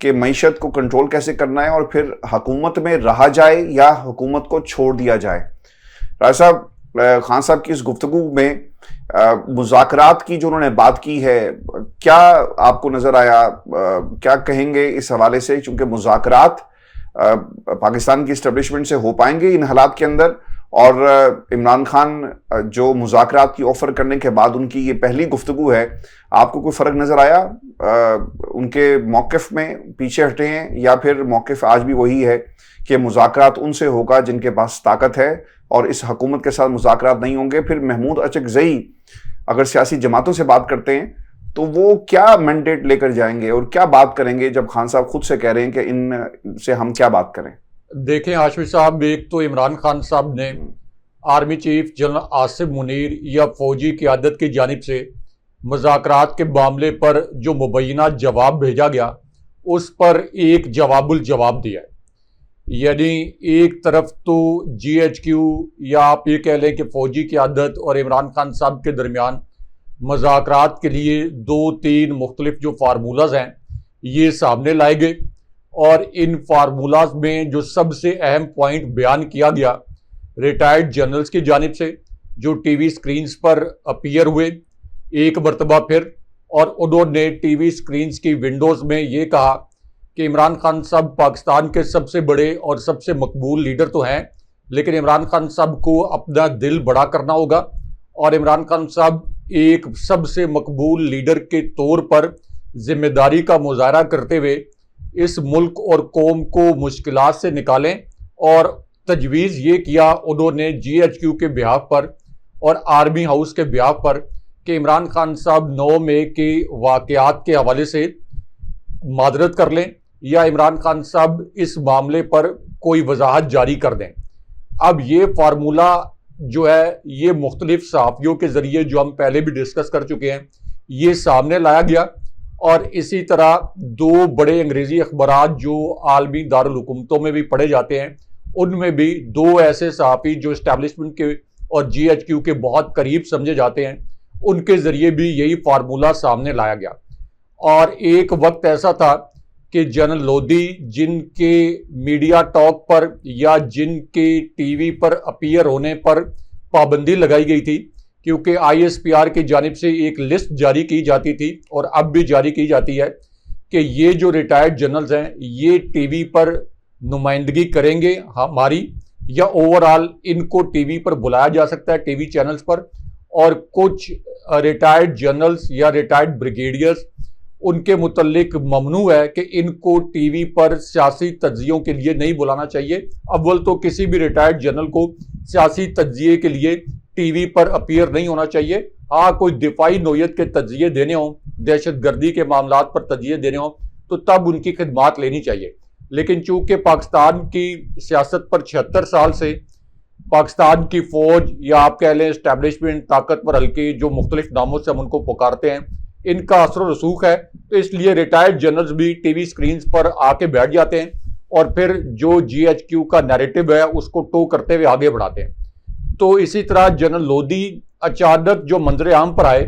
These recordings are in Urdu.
کہ معیشت کو کنٹرول کیسے کرنا ہے اور پھر حکومت میں رہا جائے یا حکومت کو چھوڑ دیا جائے. راجہ صاحب، خان صاحب کی اس گفتگو میں مذاکرات کی جو انہوں نے بات کی ہے، کیا آپ کو نظر آیا؟ کیا کہیں گے اس حوالے سے؟ چونکہ مذاکرات پاکستان کی اسٹیبلشمنٹ سے ہو پائیں گے ان حالات کے اندر، اور عمران خان جو مذاکرات کی آفر کرنے کے بعد ان کی یہ پہلی گفتگو ہے، آپ کو کوئی فرق نظر آیا ان کے موقف میں؟ پیچھے ہٹے ہیں یا پھر موقف آج بھی وہی ہے کہ مذاکرات ان سے ہوگا جن کے پاس طاقت ہے اور اس حکومت کے ساتھ مذاکرات نہیں ہوں گے؟ پھر محمود اچکزئی اگر سیاسی جماعتوں سے بات کرتے ہیں تو وہ کیا مینڈیٹ لے کر جائیں گے اور کیا بات کریں گے، جب خان صاحب خود سے کہہ رہے ہیں کہ ان سے ہم کیا بات کریں؟ دیکھیں ہاشمی صاحب، ایک تو عمران خان صاحب نے army chief general Asif Munir یا فوجی قیادت کی جانب سے مذاکرات کے معاملے پر جو مبینہ جواب بھیجا گیا اس پر ایک جواب الجواب دیا ہے. یعنی ایک طرف تو جی ایچ کیو یا آپ یہ کہہ لیں کہ فوجی قیادت اور عمران خان صاحب کے درمیان مذاکرات کے لیے 2-3 مختلف جو فارمولاز ہیں یہ سامنے لائے گئے، اور ان فارمولاز میں جو سب سے اہم پوائنٹ بیان کیا گیا ریٹائرڈ جنرلز کی جانب سے جو ٹی وی سکرینز پر اپیئر ہوئے ایک مرتبہ پھر، اور انہوں نے ٹی وی سکرینز کی ونڈوز میں یہ کہا کہ عمران خان صاحب پاکستان کے سب سے بڑے اور سب سے مقبول لیڈر تو ہیں، لیکن عمران خان صاحب کو اپنا دل بڑا کرنا ہوگا، اور عمران خان صاحب ایک سب سے مقبول لیڈر کے طور پر ذمہ داری کا مظاہرہ کرتے ہوئے اس ملک اور قوم کو مشکلات سے نکالیں. اور تجویز یہ کیا انہوں نے جی ایچ کیو کے بیہاف پر اور آرمی ہاؤس کے بیہاف پر کہ عمران خان صاحب 9 مئی کے واقعات کے حوالے سے معذرت کر لیں یا عمران خان صاحب اس معاملے پر کوئی وضاحت جاری کر دیں. اب یہ فارمولا جو ہے یہ مختلف صحافیوں کے ذریعے جو ہم پہلے بھی ڈسکس کر چکے ہیں یہ سامنے لایا گیا، اور اسی طرح 2 بڑے انگریزی اخبارات جو عالمی دارالحکومتوں میں بھی پڑھے جاتے ہیں ان میں بھی 2 ایسے صحافی جو اسٹیبلشمنٹ کے اور جی ایچ کیو کے بہت قریب سمجھے جاتے ہیں ان کے ذریعے بھی یہی فارمولا سامنے لایا گیا. اور ایک وقت ایسا تھا کہ جنرل لودھی جن کے میڈیا ٹاک پر یا جن کے ٹی وی پر اپیئر ہونے پر پابندی لگائی گئی تھی، کیونکہ آئی ایس پی آر کی جانب سے ایک لسٹ جاری کی جاتی تھی اور اب بھی جاری کی جاتی ہے کہ یہ جو ریٹائرڈ جنرلز ہیں یہ ٹی وی پر نمائندگی کریں گے ہماری، یا اوورال ان کو ٹی وی پر بلایا جا سکتا ہے ٹی وی چینلز پر، اور کچھ ریٹائرڈ جنرلز یا ریٹائرڈ بریگیڈیئرز ان کے متعلق ممنوع ہے کہ ان کو ٹی وی پر سیاسی تجزیوں کے لیے نہیں بلانا چاہیے. اول تو کسی بھی ریٹائرڈ جنرل کو سیاسی تجزیے کے لیے ٹی وی پر اپیئر نہیں ہونا چاہیے. ہاں کوئی دفاعی نوعیت کے تجزیے دینے ہوں، دہشت گردی کے معاملات پر تجزیے دینے ہوں تو تب ان کی خدمات لینی چاہیے. لیکن چونکہ پاکستان کی سیاست پر 76 سال سے پاکستان کی فوج یا آپ کہہ لیں اسٹیبلشمنٹ، طاقتور حلقے جو مختلف ناموں سے ہم ان کو پکارتے ہیں، ان کا اثر و رسوخ ہے، تو اس لیے ریٹائرڈ جنرلز بھی ٹی وی سکرینز پر آ کے بیٹھ جاتے ہیں اور پھر جو جی ایچ کیو کا نیریٹو ہے اس کو ٹو کرتے ہوئے آگے بڑھاتے ہیں. تو اسی طرح جنرل لودھی اچانک جو منظر عام پر آئے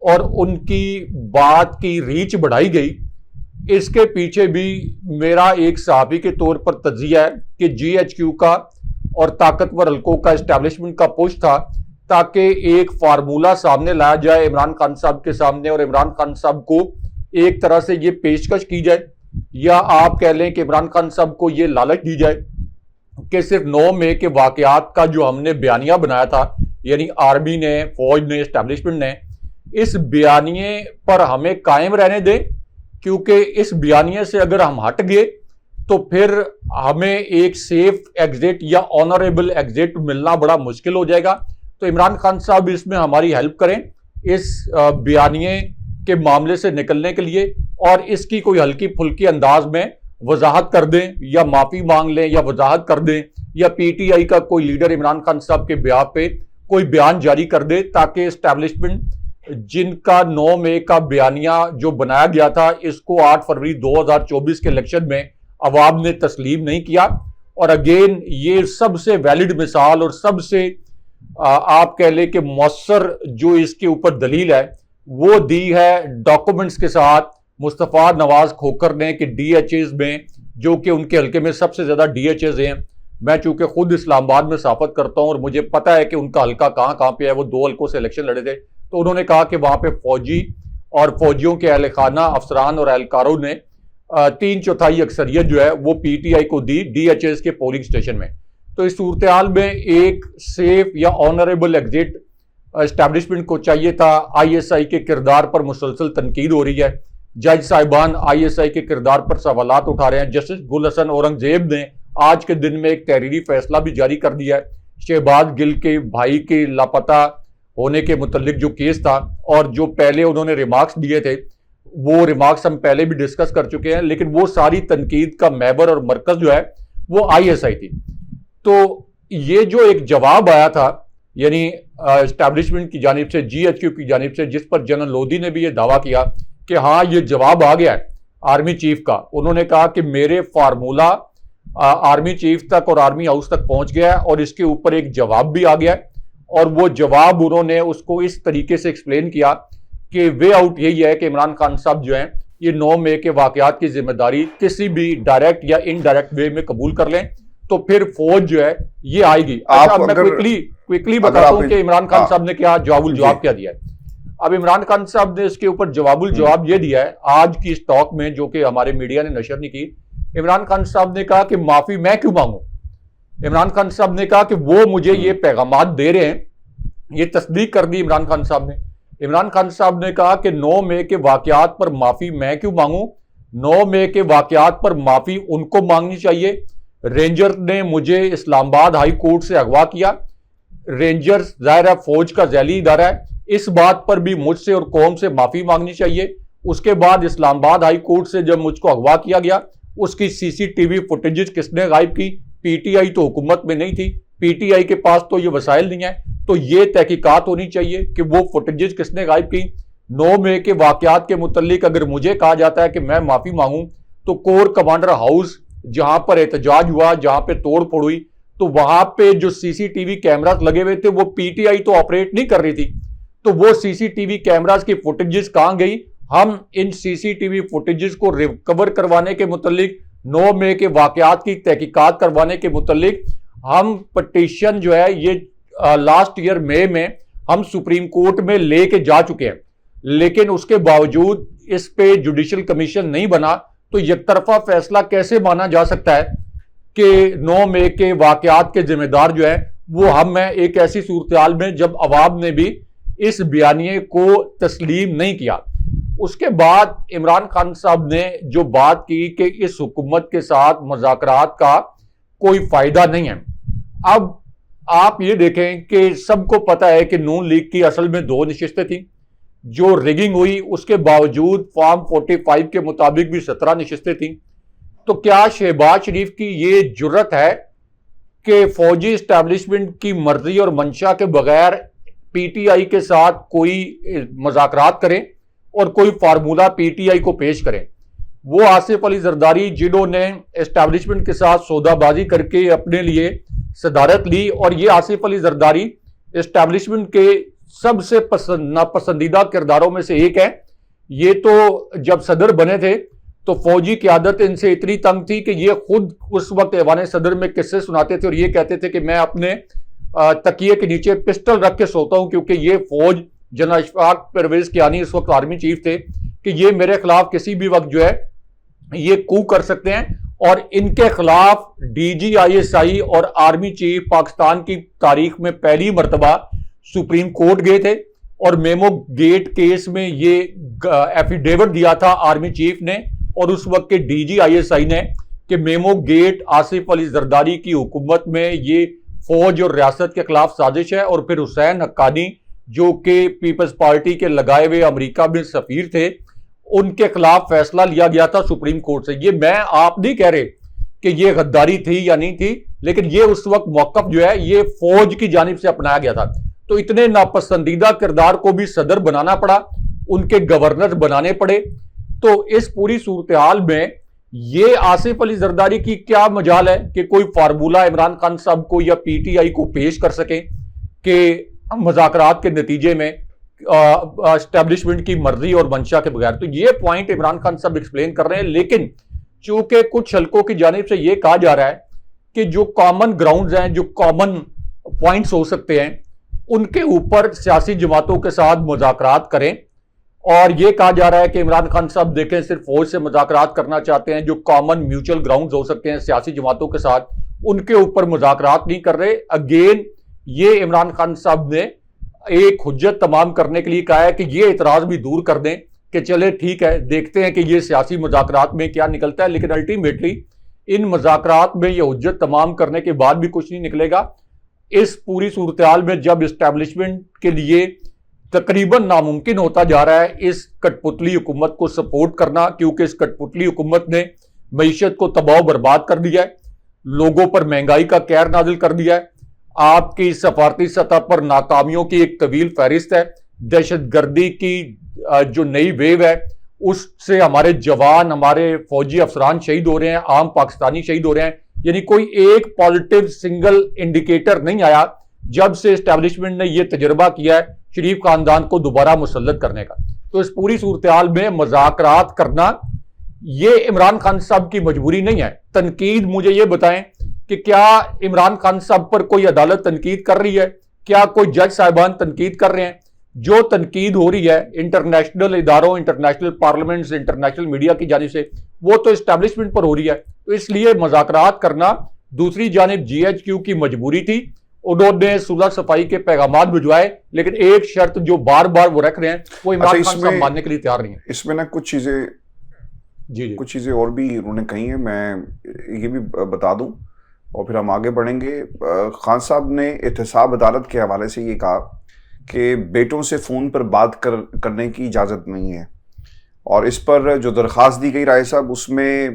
اور ان کی بات کی ریچ بڑھائی گئی، اس کے پیچھے بھی میرا ایک صحافی کے طور پر تجزیہ ہے کہ جی ایچ کیو کا اور طاقتور حلقوں کا اسٹیبلشمنٹ کا پش تھا تاکہ ایک فارمولا سامنے لایا جائے عمران خان صاحب کے سامنے، اور عمران خان صاحب کو ایک طرح سے یہ پیشکش کی جائے یا آپ کہہ لیں کہ عمران خان صاحب کو یہ لالچ دی جائے کہ صرف 9 مئی کے واقعات کا جو ہم نے بیانیہ بنایا تھا، یعنی آرمی نے، فوج نے، اسٹیبلشمنٹ نے، اس بیانیے پر ہمیں قائم رہنے دیں، کیونکہ اس بیانیے سے اگر ہم ہٹ گئے تو پھر ہمیں ایک سیف ایگزٹ یا آنریبل ایگزٹ ملنا بڑا مشکل ہو جائے گا. تو عمران خان صاحب اس میں ہماری ہیلپ کریں اس بیانیے کے معاملے سے نکلنے کے لیے، اور اس کی کوئی ہلکی پھلکی انداز میں وضاحت کر دیں یا معافی مانگ لیں یا وضاحت کر دیں، یا پی ٹی آئی کا کوئی لیڈر عمران خان صاحب کے بیان پہ کوئی بیان جاری کر دے تاکہ اسٹیبلشمنٹ جن کا 9 مئی کا بیانیہ جو بنایا گیا تھا اس کو 8 فروری 2024 کے الیکشن میں عوام نے تسلیم نہیں کیا. اور اگین یہ سب سے ویلڈ مثال اور سب سے آپ کہہ لیں کہ مؤثر جو اس کے اوپر دلیل ہے وہ دی ہے ڈاکومنٹس کے ساتھ مصطفیٰ نواز کھوکر نے کہ ڈی ایچ ایز میں جو کہ ان کے حلقے میں سب سے زیادہ ڈی ایچ ایز ہیں، میں چونکہ خود اسلام آباد میں صحافت کرتا ہوں اور مجھے پتا ہے کہ ان کا حلقہ کہاں پہ ہے، وہ 2 حلقوں سے الیکشن لڑے تھے، تو انہوں نے کہا کہ وہاں پہ فوجی اور فوجیوں کے اہل خانہ افسران اور اہلکاروں نے 3/4 اکثریت جو ہے وہ پی ٹی آئی کو دی ڈی ایچ ایز کے پولنگ اسٹیشن میں۔ تو اس صورتحال میں ایک سیف یا آنریبل ایگزٹ اسٹیبلشمنٹ کو چاہیے تھا۔ آئی ایس آئی کے کردار پر مسلسل تنقید ہو رہی ہے، جج صاحبان آئی ایس آئی کے کردار پر سوالات اٹھا رہے ہیں۔ جسٹس گل حسن اورنگزیب نے آج کے دن میں ایک تحریری فیصلہ بھی جاری کر دیا ہے شہباز گل کے بھائی کے لاپتہ ہونے کے متعلق جو کیس تھا، اور جو پہلے انہوں نے ریمارکس دیے تھے وہ ریمارکس ہم پہلے بھی ڈسکس کر چکے ہیں، لیکن وہ ساری تنقید کا محور اور مرکز جو ہے وہ آئی ایس آئی تھی۔ تو یہ جو ایک جواب آیا تھا یعنی اسٹیبلشمنٹ کی جانب سے، جی ایچ کیو کی جانب سے، جس پر جنرل لودھی نے بھی یہ دعویٰ کیا کہ ہاں یہ جواب آ گیا ہے آرمی چیف کا۔ انہوں نے کہا کہ میرے فارمولہ آرمی چیف تک اور آرمی ہاؤس تک پہنچ گیا ہے اور اس کے اوپر ایک جواب بھی آ گیا ہے، اور وہ جواب انہوں نے اس کو اس طریقے سے ایکسپلین کیا کہ وے آؤٹ یہی ہے کہ عمران خان صاحب جو ہیں یہ 9 مئی کے واقعات کی ذمہ داری کسی بھی ڈائریکٹ یا انڈائریکٹ وے میں قبول کر لیں تو پھر فوج جو ہے یہ آئے گی۔ میں کوئکلی بتاتا ہوں کہ عمران خان صاحب نے کیا جواب کیا دیا ہے۔ اب عمران خان صاحب نے اس کے اوپر جواب یہ دیا ہے آج کی اس ٹاک میں، جو کہ ہمارے میڈیا نے نشر نہیں کی۔ عمران خان صاحب نے کہا کہ معافی میں کیوں مانگوں۔ عمران خان صاحب نے کہا کہ وہ مجھے یہ پیغامات دے رہے ہیں، یہ تصدیق کر دی عمران خان صاحب نے۔ عمران خان صاحب نے کہا کہ 9 مئی کے واقعات پر معافی میں کیوں مانگوں، 9 مئی کے واقعات پر معافی ان کو مانگنی چاہیے۔ رینجر نے مجھے اسلام آباد ہائی کورٹ سے اغوا کیا، رینجر ظاہر ہے فوج کا ذیلی ادارہ ہے، اس بات پر بھی مجھ سے اور قوم سے معافی مانگنی چاہیے۔ اس کے بعد اسلام آباد ہائی کورٹ سے جب مجھ کو اغوا کیا گیا، اس کی سی سی ٹی وی فوٹیجز کس نے غائب کی؟ پی ٹی آئی تو حکومت میں نہیں تھی، پی ٹی آئی کے پاس تو یہ وسائل نہیں ہیں، تو یہ تحقیقات ہونی چاہیے کہ وہ فوٹیجز کس نے غائب کی۔ 9 مئی کے واقعات کے متعلق اگر مجھے کہا جاتا ہے کہ میں معافی مانگوں تو کور کمانڈر ہاؤس جہاں پر احتجاج ہوا، جہاں پہ توڑ پھوڑ ہوئی، تو وہاں پہ جو سی سی ٹی وی کیمراز لگے ہوئے تھے وہ پی ٹی آئی تو آپریٹ نہیں کر رہی تھی، تو وہ سی سی ٹی وی کیمراز کی فوٹیجز کہاں گئی؟ ہم ان سی سی ٹی وی فوٹیجز کو ریکور کروانے کے متعلق، 9 مئی کے واقعات کی تحقیقات کروانے کے متعلق ہم پٹیشن جو ہے یہ لاسٹ ایئر مئی میں ہم سپریم کورٹ میں لے کے جا چکے ہیں، لیکن اس کے باوجود اس پہ جوڈیشل کمیشن نہیں بنا، تو یک طرفہ فیصلہ کیسے مانا جا سکتا ہے کہ 9 مئی کے واقعات کے ذمہ دار جو ہے وہ ہم ہیں، ایک ایسی صورتحال میں جب عوام نے بھی اس بیانیے کو تسلیم نہیں کیا۔ اس کے بعد عمران خان صاحب نے جو بات کی کہ اس حکومت کے ساتھ مذاکرات کا کوئی فائدہ نہیں ہے۔ اب آپ یہ دیکھیں کہ سب کو پتا ہے کہ نون لیگ کی اصل میں 2 نشستیں تھیں، جو ریگنگ ہوئی، اس کے باوجود فارم 45 کے مطابق بھی 17 نشستیں تھیں۔ تو کیا شہباز شریف کی یہ جرت ہے کہ فوجی اسٹیبلشمنٹ کی مرضی اور منشا کے بغیر پی ٹی آئی کے ساتھ کوئی مذاکرات کریں اور کوئی فارمولہ پی ٹی آئی کو پیش کریں؟ وہ آصف علی زرداری جنہوں نے اسٹیبلشمنٹ کے ساتھ سودا بازی کر کے اپنے لیے صدارت لی، اور یہ آصف علی زرداری اسٹیبلشمنٹ کے سب سے ناپسندیدہ کرداروں میں سے ایک ہے۔ یہ تو جب صدر بنے تھے تو فوجی قیادت ان سے اتنی تنگ تھی کہ یہ خود اس وقت ایوان صدر میں قصے سناتے تھے اور یہ کہتے تھے کہ میں اپنے تکیے کے نیچے پسٹل رکھ کے سوتا ہوں، کیونکہ یہ فوج جنرل اشفاق پرویز کیانی اس وقت آرمی چیف تھے کہ یہ میرے خلاف کسی بھی وقت جو ہے یہ کو کر سکتے ہیں، اور ان کے خلاف D G I S I اور آرمی چیف پاکستان کی تاریخ میں پہلی مرتبہ سپریم کورٹ گئے تھے، اور میمو گیٹ کیس میں یہ ایفیڈیوٹ دیا تھا آرمی چیف نے اور اس وقت کے D G I S I نے کہ میمو گیٹ آصف علی زرداری کی حکومت میں یہ فوج اور ریاست کے خلاف سازش ہے، اور پھر حسین حقانی جو کہ پیپلز پارٹی کے لگائے ہوئے امریکہ میں سفیر تھے، ان کے خلاف فیصلہ لیا گیا تھا سپریم کورٹ سے۔ یہ میں آپ نہیں کہہ رہے کہ یہ غداری تھی یا نہیں تھی، لیکن یہ اس وقت موقف جو ہے یہ فوج کی جانب سے اپنایا گیا تھا۔ تو اتنے ناپسندیدہ کردار کو بھی صدر بنانا پڑا، ان کے گورنر بنانے پڑے۔ تو اس پوری صورتحال میں یہ آصف علی زرداری کی کیا مجال ہے کہ کوئی فارمولہ عمران خان صاحب کو یا پی ٹی آئی کو پیش کر سکیں کہ مذاکرات کے نتیجے میں اسٹیبلشمنٹ کی مرضی اور منشا کے بغیر. تو یہ پوائنٹ عمران خان صاحب ایکسپلین کر رہے ہیں, لیکن چونکہ کچھ حلقوں کی جانب سے یہ کہا جا رہا ہے کہ جو کامن گراؤنڈز ہیں, جو کامن پوائنٹس ہو سکتے ہیں, ان کے اوپر سیاسی جماعتوں کے ساتھ مذاکرات کریں. اور یہ کہا جا رہا ہے کہ عمران خان صاحب دیکھیں صرف فوج سے مذاکرات کرنا چاہتے ہیں, جو کامن میوچل گراؤنڈز ہو سکتے ہیں سیاسی جماعتوں کے ساتھ ان کے اوپر مذاکرات نہیں کر رہے. اگین یہ عمران خان صاحب نے ایک حجت تمام کرنے کے لیے کہا ہے کہ یہ اعتراض بھی دور کر دیں کہ چلے ٹھیک ہے دیکھتے ہیں کہ یہ سیاسی مذاکرات میں کیا نکلتا ہے, لیکن الٹیمیٹلی ان مذاکرات میں یہ حجت تمام کرنے کے بعد بھی کچھ نہیں نکلے گا. اس پوری صورتحال میں جب اسٹیبلشمنٹ کے لیے تقریباً ناممکن ہوتا جا رہا ہے اس کٹ پتلی حکومت کو سپورٹ کرنا, کیونکہ اس کٹ پتلی حکومت نے معیشت کو تباہ و برباد کر دیا ہے, لوگوں پر مہنگائی کا قہر نازل کر دیا ہے, آپ کی سفارتی سطح پر ناکامیوں کی ایک طویل فہرست ہے, دہشت گردی کی جو نئی ویو ہے اس سے ہمارے جوان, ہمارے فوجی افسران شہید ہو رہے ہیں, عام پاکستانی شہید ہو رہے ہیں. یعنی کوئی ایک پازیٹیو سنگل انڈیکیٹر نہیں آیا جب سے اسٹیبلشمنٹ نے یہ تجربہ کیا ہے شریف خاندان کو دوبارہ مسلط کرنے کا. تو اس پوری صورتحال میں مذاکرات کرنا یہ عمران خان صاحب کی مجبوری نہیں ہے. تنقید مجھے یہ بتائیں کہ کیا عمران خان صاحب پر کوئی عدالت تنقید کر رہی ہے, کیا کوئی جج صاحبان تنقید کر رہے ہیں؟ جو تنقید ہو رہی ہے انٹرنیشنل اداروں, انٹرنیشنل پارلیمنٹس, انٹرنیشنل میڈیا کی جانب سے, وہ تو اسٹیبلشمنٹ پر ہو رہی ہے. تو اس لیے مذاکرات کرنا دوسری جانب جی ایچ کیو کی مجبوری تھی. انہوں نے صلح صفائی کے پیغامات بھجوائے, لیکن ایک شرط جو بار بار وہ رکھ رہے ہیں وہ عمران خان صاحب ماننے کے لیے تیار نہیں ہے. اس میں نا کچھ چیزیں اور بھی انہوں نے کہی ہیں, میں یہ بھی بتا دوں اور پھر ہم آگے بڑھیں گے. خان صاحب نے احتساب عدالت کے حوالے سے یہ کہا کہ بیٹوں سے فون پر بات کرنے کی اجازت نہیں ہے, اور اس پر جو درخواست دی گئی رائے صاحب اس میں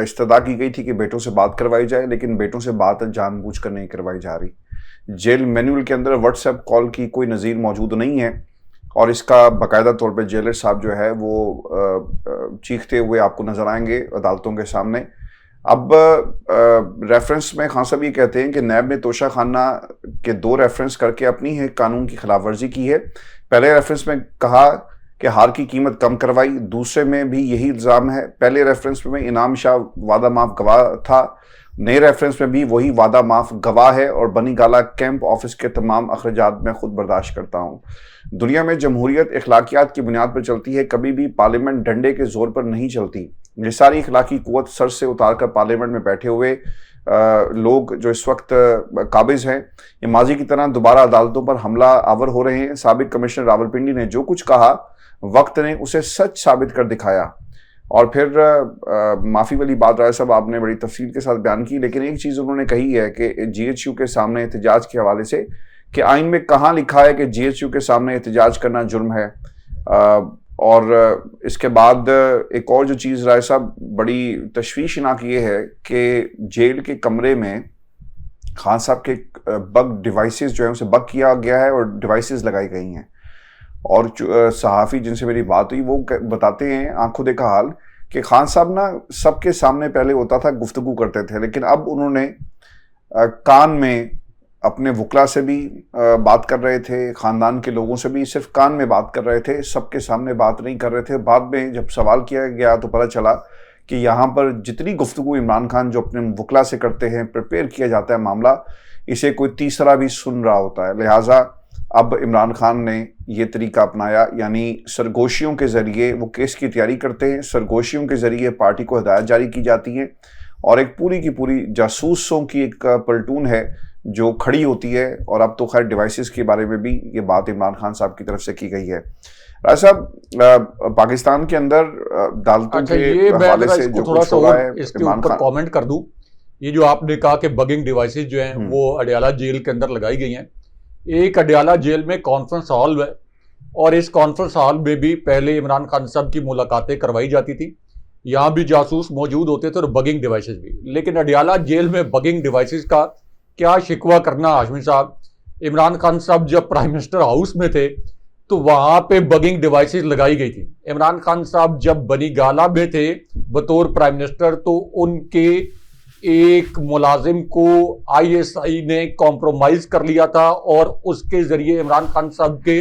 استدعا کی گئی تھی کہ بیٹوں سے بات کروائی جائے, لیکن بیٹوں سے بات جان بوجھ کر نہیں کروائی جا رہی. جیل مینول کے اندر واٹس ایپ کال کی کوئی نظیر موجود نہیں ہے, اور اس کا باقاعدہ طور پہ جیلر صاحب جو ہے وہ چیختے ہوئے آپ کو نظر آئیں گے عدالتوں کے سامنے. اب ریفرنس میں خان صاحب یہ کہتے ہیں کہ نیب نے توشہ خانہ کے 2 ریفرنس کر کے اپنی ہے قانون کی خلاف ورزی کی ہے. پہلے ریفرنس میں کہا کہ ہار کی قیمت کم کروائی, دوسرے میں بھی یہی الزام ہے. پہلے ریفرنس میں انعام شاہ وعدہ معاف گواہ تھا, نئے ریفرنس میں بھی وہی وعدہ معاف گواہ ہے, اور بنی گالا کیمپ آفس کے تمام اخراجات میں خود برداشت کرتا ہوں. دنیا میں جمہوریت اخلاقیات کی بنیاد پر چلتی ہے, کبھی بھی پارلیمنٹ ڈنڈے کے زور پر نہیں چلتی. یہ ساری اخلاقی قوت سر سے اتار کر پارلیمنٹ میں بیٹھے ہوئے لوگ جو اس وقت قابض ہیں, یہ ماضی کی طرح دوبارہ عدالتوں پر حملہ آور ہو رہے ہیں. سابق کمشنر راولپنڈی نے جو کچھ کہا وقت نے اسے سچ ثابت کر دکھایا. اور پھر معافی والی بات رائے صاحب آپ نے بڑی تفصیل کے ساتھ بیان کی, لیکن ایک چیز انہوں نے کہی ہے کہ جی ایچ یو کے سامنے احتجاج کے حوالے سے کہ آئین میں کہاں لکھا ہے کہ جی ایچ یو کے سامنے احتجاج کرنا جرم ہے. اور اس کے بعد ایک اور جو چیز رائے صاحب بڑی تشویشناک یہ ہے کہ جیل کے کمرے میں خان صاحب کے بگ ڈیوائسز جو ہیں اسے بگ کیا گیا ہے اور ڈیوائسز لگائی گئی ہیں. اور صحافی جن سے میری بات ہوئی وہ بتاتے ہیں آنکھوں دیکھا حال کہ خان صاحب نا سب کے سامنے پہلے ہوتا تھا گفتگو کرتے تھے, لیکن اب انہوں نے کان میں اپنے وکلا سے بھی بات کر رہے تھے, خاندان کے لوگوں سے بھی صرف کان میں بات کر رہے تھے, سب کے سامنے بات نہیں کر رہے تھے. بعد میں جب سوال کیا گیا تو پتہ چلا کہ یہاں پر جتنی گفتگو عمران خان جو اپنے وکلا سے کرتے ہیں, پریپیئر کیا جاتا ہے معاملہ, اسے کوئی تیسرا بھی سن رہا ہوتا ہے. لہٰذا اب عمران خان نے یہ طریقہ اپنایا, یعنی سرگوشیوں کے ذریعے وہ کیس کی تیاری کرتے ہیں, سرگوشیوں کے ذریعے پارٹی کو ہدایت جاری کی جاتی ہے, اور ایک پوری کی پوری جاسوسوں کی ایک پلٹون ہے جو کھڑی ہوتی ہے. اور اب تو خیر ڈیوائسز کے بارے میں بھی یہ بات عمران خان صاحب کی طرف سے کی گئی ہے. راج صاحب پاکستان کے اندر عدالتوں کے حوالے سے جو کچھ ہوا ہے اس کے اوپر کامنٹ کر دوں. یہ جو آپ نے کہا کہ بگنگ ڈیوائسز جو ہیں وہ اڈیالہ جیل کے اندر لگائی گئی ہیں. ایک اڈیالہ جیل میں کانفرنس ہال ہے, اور اس کانفرنس ہال میں بھی پہلے عمران خان صاحب کی ملاقاتیں کروائی جاتی تھی. یہاں بھی جاسوس موجود ہوتے تھے اور بگنگ ڈیوائسز بھی. لیکن اڈیالہ جیل میں بگنگ ڈیوائسز کا کیا شکوہ کرنا ہاشمی صاحب. عمران خان صاحب جب پرائم منسٹر ہاؤس میں تھے تو وہاں پہ بگنگ ڈیوائسز لگائی گئی تھی. عمران خان صاحب جب بنی گالا میں تھے بطور پرائم منسٹر تو ان کے ایک ملازم کو آئی ایس آئی نے کمپرومائز کر لیا تھا, اور اس کے ذریعے عمران خان صاحب کے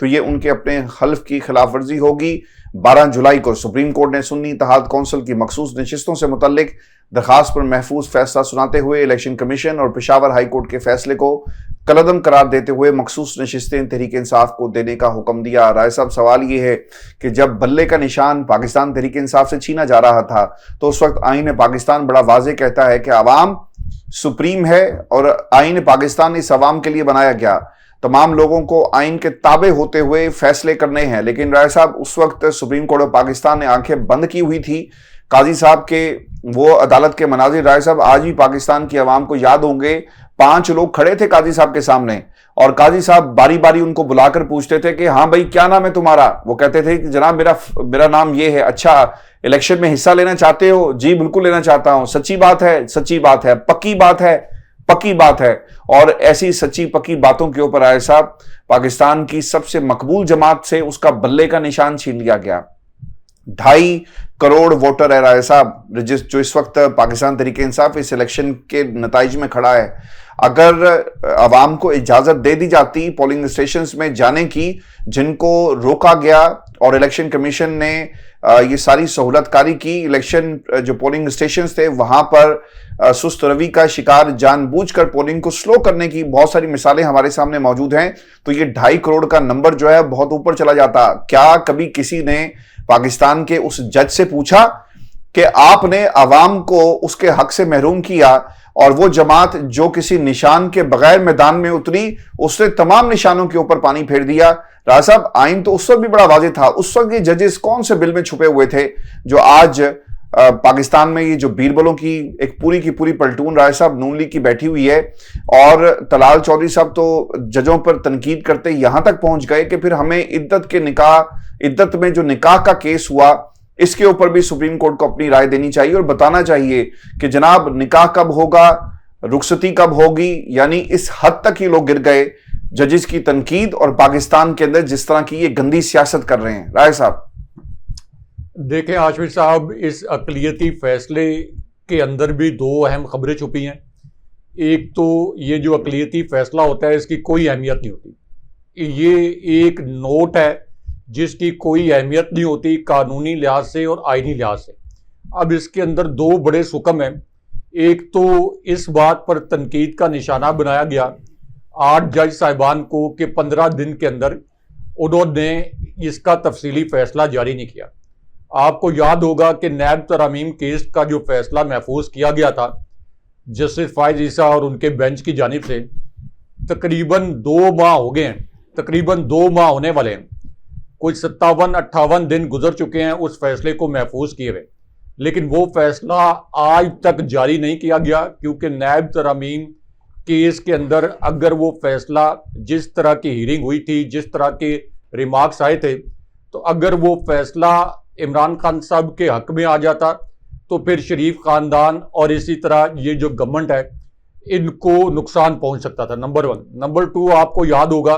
تو یہ ان کے اپنے حلف کی خلاف ورزی ہوگی۔ 12 جولائی کو سپریم کورٹ نے سنی اتحاد کونسل کی مخصوص نشستوں سے متعلق درخواست پر محفوظ فیصلہ سناتے ہوئے الیکشن کمیشن اور پشاور ہائی کورٹ کے فیصلے کو کالعدم قرار دیتے ہوئے مخصوص نشستیں تحریک انصاف کو دینے کا حکم دیا۔ رائے صاحب، سوال یہ ہے کہ جب بلے کا نشان پاکستان تحریک انصاف سے چھینا جا رہا تھا تو اس وقت آئین پاکستان بڑا واضح کہتا ہے کہ عوام سپریم ہے اور آئین پاکستان اس عوام کے لیے بنایا گیا، تمام لوگوں کو آئین کے تابع ہوتے ہوئے فیصلے کرنے ہیں۔ لیکن رائے صاحب، اس وقت سپریم کورٹ آف پاکستان نے آنکھیں بند کی ہوئی تھی قاضی صاحب کے وہ عدالت کے مناظر۔ رائے صاحب، آج بھی پاکستان کی عوام کو یاد ہوں گے، 5 لوگ کھڑے تھے قاضی صاحب کے سامنے اور قاضی صاحب باری باری ان کو بلا کر پوچھتے تھے کہ ہاں بھائی کیا نام ہے تمہارا؟ وہ کہتے تھے کہ جناب میرا نام یہ ہے۔ اچھا، الیکشن میں حصہ لینا چاہتے ہو؟ جی بالکل لینا چاہتا ہوں۔ سچی بات ہے؟ سچی بات ہے۔ پکی بات ہے؟ پکی بات ہے۔ اور ایسی سچی پکی باتوں کے اوپر آئے صاحب پاکستان کی سب سے مقبول جماعت سے اس کا بلے کا نشان چھین لیا گیا۔ 2.5 کروڑ ووٹر ہے رائے صاحب جو اس وقت پاکستان تحریک انصاف اس الیکشن کے نتائج میں کھڑا ہے۔ اگر عوام کو اجازت دے دی جاتی پولنگ اسٹیشنز میں جانے کی جن کو روکا گیا اور الیکشن کمیشن نے یہ ساری سہولت کاری کی، الیکشن جو پولنگ اسٹیشنز تھے وہاں پر سست روی کا شکار جان بوجھ کر پولنگ کو سلو کرنے کی بہت ساری مثالیں ہمارے سامنے موجود ہیں، تو یہ 2.5 کروڑ کا نمبر جو ہے بہت اوپر چلا جاتا۔ کیا کبھی کسی نے پاکستان کے اس جج سے پوچھا کہ آپ نے عوام کو اس کے حق سے محروم کیا اور وہ جماعت جو کسی نشان کے بغیر میدان میں اتری اس نے تمام نشانوں کے اوپر پانی پھیر دیا؟ راجہ صاحب، آئین تو اس وقت بھی بڑا واضح تھا، اس وقت یہ ججز کون سے بل میں چھپے ہوئے تھے جو آج پاکستان میں یہ جو بیربلوں کی ایک پوری کی پوری پلٹون رائے صاحب نون لیگ کی بیٹھی ہوئی ہے، اور طلال چودھری صاحب تو ججوں پر تنقید کرتے یہاں تک پہنچ گئے کہ پھر ہمیں عدت میں جو نکاح کا کیس ہوا اس کے اوپر بھی سپریم کورٹ کو اپنی رائے دینی چاہیے اور بتانا چاہیے کہ جناب نکاح کب ہوگا، رخصتی کب ہوگی۔ یعنی اس حد تک ہی لوگ گر گئے ججز کی تنقید اور پاکستان کے اندر جس طرح کی یہ گندی سیاست کر رہے ہیں۔ رائے صاحب دیکھیں ہاشمی صاحب، اس اقلیتی فیصلے کے اندر بھی 2 اہم خبریں چھپی ہیں۔ ایک تو یہ جو اقلیتی فیصلہ ہوتا ہے اس کی کوئی اہمیت نہیں ہوتی، یہ ایک نوٹ ہے جس کی کوئی اہمیت نہیں ہوتی قانونی لحاظ سے اور آئینی لحاظ سے۔ اب اس کے اندر 2 بڑے سکم ہیں۔ ایک تو اس بات پر تنقید کا نشانہ بنایا گیا 8 جج صاحبان کو کہ 15 دن کے اندر انہوں نے اس کا تفصیلی فیصلہ جاری نہیں کیا۔ آپ کو یاد ہوگا کہ نیب ترامیم کیس کا جو فیصلہ محفوظ کیا گیا تھا جسٹس فائز عیسیٰ اور ان کے بینچ کی جانب سے، تقریباً 2 ماہ ہو گئے ہیں، تقریباً 2 ماہ ہونے والے ہیں، کچھ 57-58 دن گزر چکے ہیں اس فیصلے کو محفوظ کیے ہوئے، لیکن وہ فیصلہ آج تک جاری نہیں کیا گیا، کیونکہ نیب ترامیم کیس کے اندر اگر وہ فیصلہ جس طرح کی ہیرنگ ہوئی تھی، جس طرح کے ریمارکس آئے تھے، تو اگر وہ فیصلہ عمران خان صاحب کے حق میں آ جاتا تو پھر شریف خاندان اور اسی طرح یہ جو گورنمنٹ ہے ان کو نقصان پہنچ سکتا تھا، نمبر 1۔ نمبر 2، آپ کو یاد ہوگا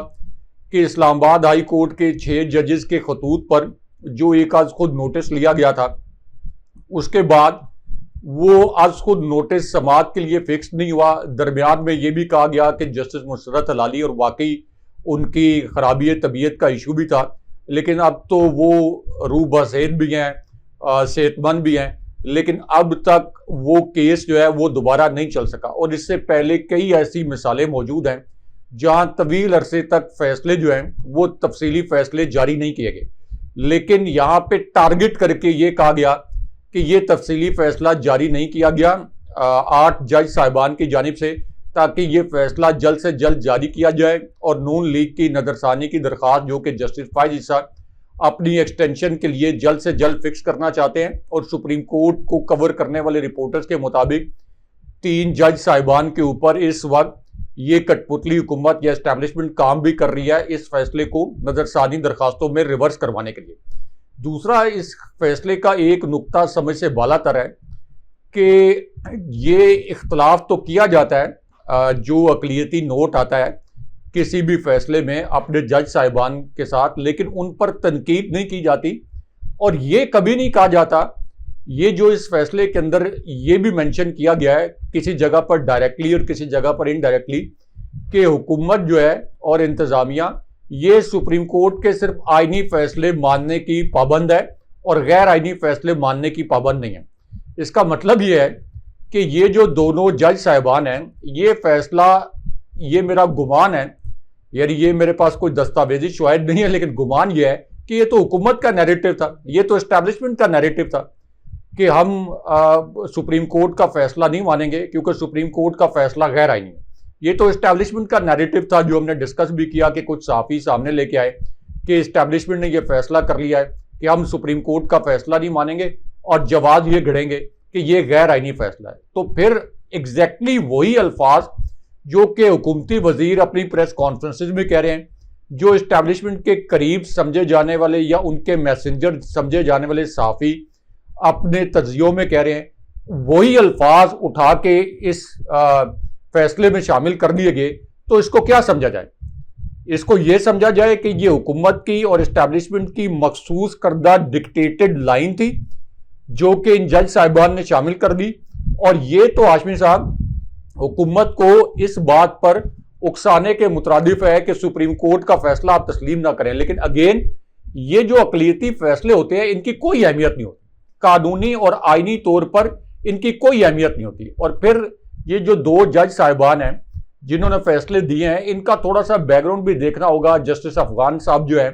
کہ اسلام آباد ہائی کورٹ کے 6 ججز کے خطوط پر جو ایک از خود نوٹس لیا گیا تھا، اس کے بعد وہ از خود نوٹس سماعت کے لیے فکس نہیں ہوا۔ درمیان میں یہ بھی کہا گیا کہ جسٹس مسرت ہلالی اور واقعی ان کی خرابی طبیعت کا ایشو بھی تھا، لیکن اب تو وہ روح بصیرت بھی ہیں، صحت مند بھی ہیں، لیکن اب تک وہ کیس جو ہے وہ دوبارہ نہیں چل سکا۔ اور اس سے پہلے کئی ایسی مثالیں موجود ہیں جہاں طویل عرصے تک فیصلے جو ہیں وہ تفصیلی فیصلے جاری نہیں کیے گئے، لیکن یہاں پہ ٹارگٹ کر کے یہ کہا گیا کہ یہ تفصیلی فیصلہ جاری نہیں کیا گیا 8 جج صاحبان کی جانب سے، تاکہ یہ فیصلہ جلد سے جلد جاری کیا جائے اور نون لیگ کی نظرثانی کی درخواست جو کہ جسٹس فائز عیسیٰ اپنی ایکسٹینشن کے لیے جلد سے جلد فکس کرنا چاہتے ہیں، اور سپریم کورٹ کو کور کرنے والے رپورٹرز کے مطابق 3 جج صاحبان کے اوپر اس وقت یہ کٹ پتلی حکومت یا اسٹیبلشمنٹ کام بھی کر رہی ہے اس فیصلے کو نظرثانی درخواستوں میں ریورس کروانے کے لیے۔ دوسرا، اس فیصلے کا ایک نقطہ سمجھ سے بالا تر ہے کہ یہ اختلاف تو کیا جاتا ہے، جو اقلیتی نوٹ آتا ہے کسی بھی فیصلے میں اپنے جج صاحبان کے ساتھ، لیکن ان پر تنقید نہیں کی جاتی، اور یہ کبھی نہیں کہا جاتا، یہ جو اس فیصلے کے اندر یہ بھی منشن کیا گیا ہے کسی جگہ پر ڈائریکٹلی اور کسی جگہ پر انڈائریکٹلی کہ حکومت جو ہے اور انتظامیہ یہ سپریم کورٹ کے صرف آئینی فیصلے ماننے کی پابند ہے اور غیر آئینی فیصلے ماننے کی پابند نہیں ہے۔ اس کا مطلب یہ ہے کہ یہ جو دونوں جج صاحبان ہیں، یہ فیصلہ، یہ میرا گمان ہے، یعنی یہ میرے پاس کوئی دستاویزی شواہد نہیں ہے، لیکن گمان یہ ہے کہ یہ تو حکومت کا نیریٹو تھا، یہ تو اسٹیبلشمنٹ کا نیریٹو تھا کہ ہم سپریم کورٹ کا فیصلہ نہیں مانیں گے کیونکہ سپریم کورٹ کا فیصلہ غیر آئینی ہے۔ یہ تو اسٹیبلشمنٹ کا نیریٹو تھا جو ہم نے ڈسکس بھی کیا کہ کچھ صحافی سامنے لے کے آئے کہ اسٹیبلشمنٹ نے یہ فیصلہ کر لیا ہے کہ ہم سپریم کورٹ کا فیصلہ نہیں مانیں گے اور جواز یہ گھڑیں گے کہ یہ غیر آئینی فیصلہ ہے۔ تو پھر ایگزیکٹلی وہی الفاظ جو کہ حکومتی وزیر اپنی پریس کانفرنسز میں کہہ رہے ہیں، جو اسٹیبلشمنٹ کے قریب سمجھے جانے والے یا ان کے میسنجر سمجھے جانے والے صحافی اپنے تجزیوں میں کہہ رہے ہیں، وہی الفاظ اٹھا کے اس فیصلے میں شامل کر دیے گئے، تو اس کو کیا سمجھا جائے؟ اس کو یہ سمجھا جائے کہ یہ حکومت کی اور اسٹیبلشمنٹ کی مخصوص کردہ ڈکٹیٹڈ لائن تھی جو کہ ان جج صاحبان نے شامل کر دی، اور یہ تو ہاشمی صاحب حکومت کو اس بات پر اکسانے کے مترادف ہے کہ سپریم کورٹ کا فیصلہ آپ تسلیم نہ کریں۔ لیکن اگین یہ جو اقلیتی فیصلے ہوتے ہیں ان کی کوئی اہمیت نہیں ہوتی، قانونی اور آئینی طور پر ان کی کوئی اہمیت نہیں ہوتی۔ اور پھر یہ جو دو جج صاحبان ہیں جنہوں نے فیصلے دیے ہیں، ان کا تھوڑا سا بیک گراؤنڈ بھی دیکھنا ہوگا۔ جسٹس افغان صاحب جو ہیں،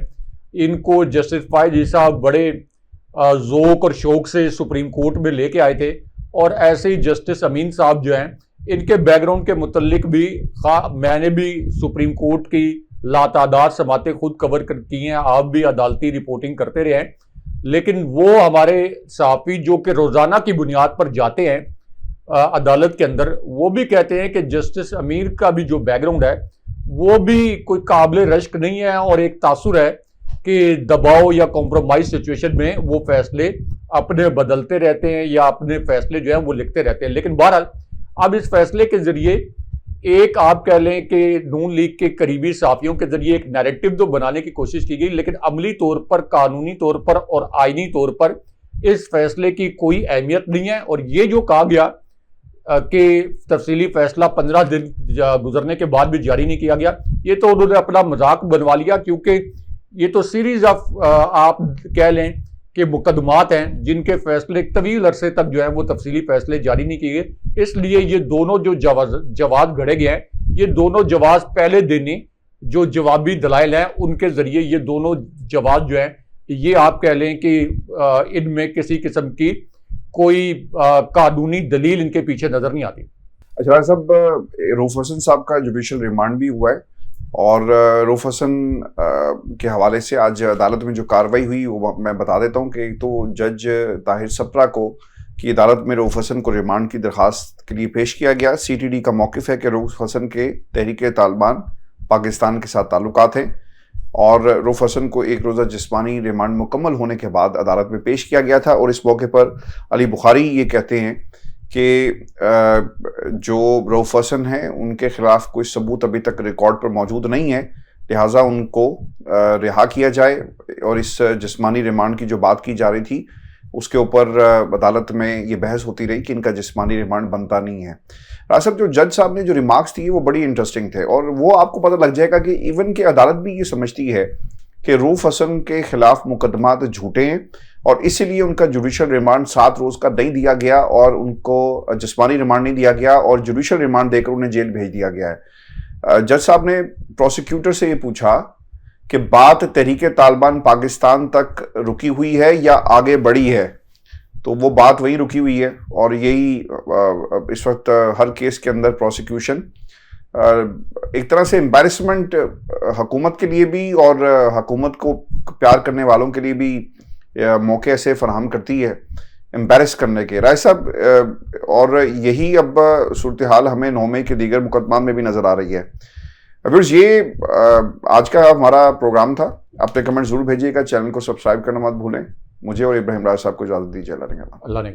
ان کو جسٹس فائز صاحب بڑے ذوق اور شوق سے سپریم کورٹ میں لے کے آئے تھے، اور ایسے ہی جسٹس امین صاحب جو ہیں، ان کے بیک گراؤنڈ کے متعلق بھی میں نے بھی سپریم کورٹ کی لاتعداد سماعتیں خود کور کی ہیں، آپ بھی عدالتی رپورٹنگ کرتے رہے ہیں، لیکن وہ ہمارے صحافی جو کہ روزانہ کی بنیاد پر جاتے ہیں عدالت کے اندر، وہ بھی کہتے ہیں کہ جسٹس امیر کا بھی جو بیک گراؤنڈ ہے وہ بھی کوئی قابل رشک نہیں ہے، اور ایک تاثر ہے کہ دباؤ یا کمپرومائز سچویشن میں وہ فیصلے اپنے بدلتے رہتے ہیں یا اپنے فیصلے جو ہیں وہ لکھتے رہتے ہیں۔ لیکن بہرحال اب اس فیصلے کے ذریعے ایک آپ کہہ لیں کہ نون لیگ کے قریبی صحافیوں کے ذریعے ایک نیریٹو تو بنانے کی کوشش کی گئی، لیکن عملی طور پر، قانونی طور پر اور آئینی طور پر اس فیصلے کی کوئی اہمیت نہیں ہے۔ اور یہ جو کہا گیا کہ تفصیلی فیصلہ 15 دن گزرنے کے بعد بھی جاری نہیں کیا گیا، یہ تو انہوں نے اپنا مذاق بنوا لیا، کیونکہ یہ تو سیریز آف آپ کہہ لیں کہ مقدمات ہیں جن کے فیصلے طویل عرصے تک جو ہے وہ تفصیلی فیصلے جاری نہیں کیے گئے۔ اس لیے یہ دونوں جو جواز گھڑے گئے ہیں، یہ دونوں جواز پہلے دن ہی جو جوابی دلائل ہیں ان کے ذریعے یہ دونوں جواز جو ہیں، یہ آپ کہہ لیں کہ ان میں کسی قسم کی کوئی قانونی دلیل ان کے پیچھے نظر نہیں آتی۔ اچھا صاحب، رؤف حسن صاحب کا جوڈیشل ریمانڈ بھی ہوا ہے، اور رؤف حسن کے حوالے سے آج عدالت میں جو کاروائی ہوئی وہ میں بتا دیتا ہوں کہ تو جج طاہر سپرا کو کی عدالت میں رؤف حسن کو ریمانڈ کی درخواست کے لیے پیش کیا گیا۔ سی ٹی ڈی کا موقف ہے کہ رؤف حسن کے تحریک طالبان پاکستان کے ساتھ تعلقات ہیں، اور رؤف حسن کو ایک روزہ جسمانی ریمانڈ مکمل ہونے کے بعد عدالت میں پیش کیا گیا تھا۔ اور اس موقع پر علی بخاری یہ کہتے ہیں کہ جو رؤف حسن ہیں ان کے خلاف کوئی ثبوت ابھی تک ریکارڈ پر موجود نہیں ہے، لہٰذا ان کو رہا کیا جائے، اور اس جسمانی ریمانڈ کی جو بات کی جا رہی تھی اس کے اوپر عدالت میں یہ بحث ہوتی رہی کہ ان کا جسمانی ریمانڈ بنتا نہیں ہے۔ راج صاحب، جو جج صاحب نے جو ریمارکس دیے وہ بڑی انٹرسٹنگ تھے، اور وہ آپ کو پتہ لگ جائے گا کہ ایون کہ عدالت بھی یہ سمجھتی ہے کہ رؤف حسن کے خلاف مقدمات جھوٹے ہیں، اور اسی لیے ان کا جوڈیشل ریمانڈ 7 روز کا نہیں دیا گیا، اور ان کو جسمانی ریمانڈ نہیں دیا گیا، اور جوڈیشل ریمانڈ دے کر انہیں جیل بھیج دیا گیا ہے۔ جج صاحب نے پروسیکیوٹر سے یہ پوچھا کہ بات تحریک طالبان پاکستان تک رکی ہوئی ہے یا آگے بڑھی ہے، تو وہ بات وہی رکی ہوئی ہے، اور یہی اس وقت ہر کیس کے اندر پروسیکیوشن ایک طرح سے امبیرسمنٹ حکومت کے لیے بھی اور حکومت کو پیار کرنے والوں کے لیے بھی موقع ایسے فراہم کرتی ہے امبیرس کرنے کے۔ رائے صاحب، اور یہی اب صورتحال ہمیں 9 مئی کے دیگر مقدمات میں بھی نظر آ رہی ہے۔ ویورز، یہ آج کا ہمارا پروگرام تھا۔ اپنے کمنٹ ضرور بھیجیے گا، چینل کو سبسکرائب کرنا مت بھولیں۔ مجھے اور ابراہیم راج صاحب کو اجازت دیجیے۔ اللہ نے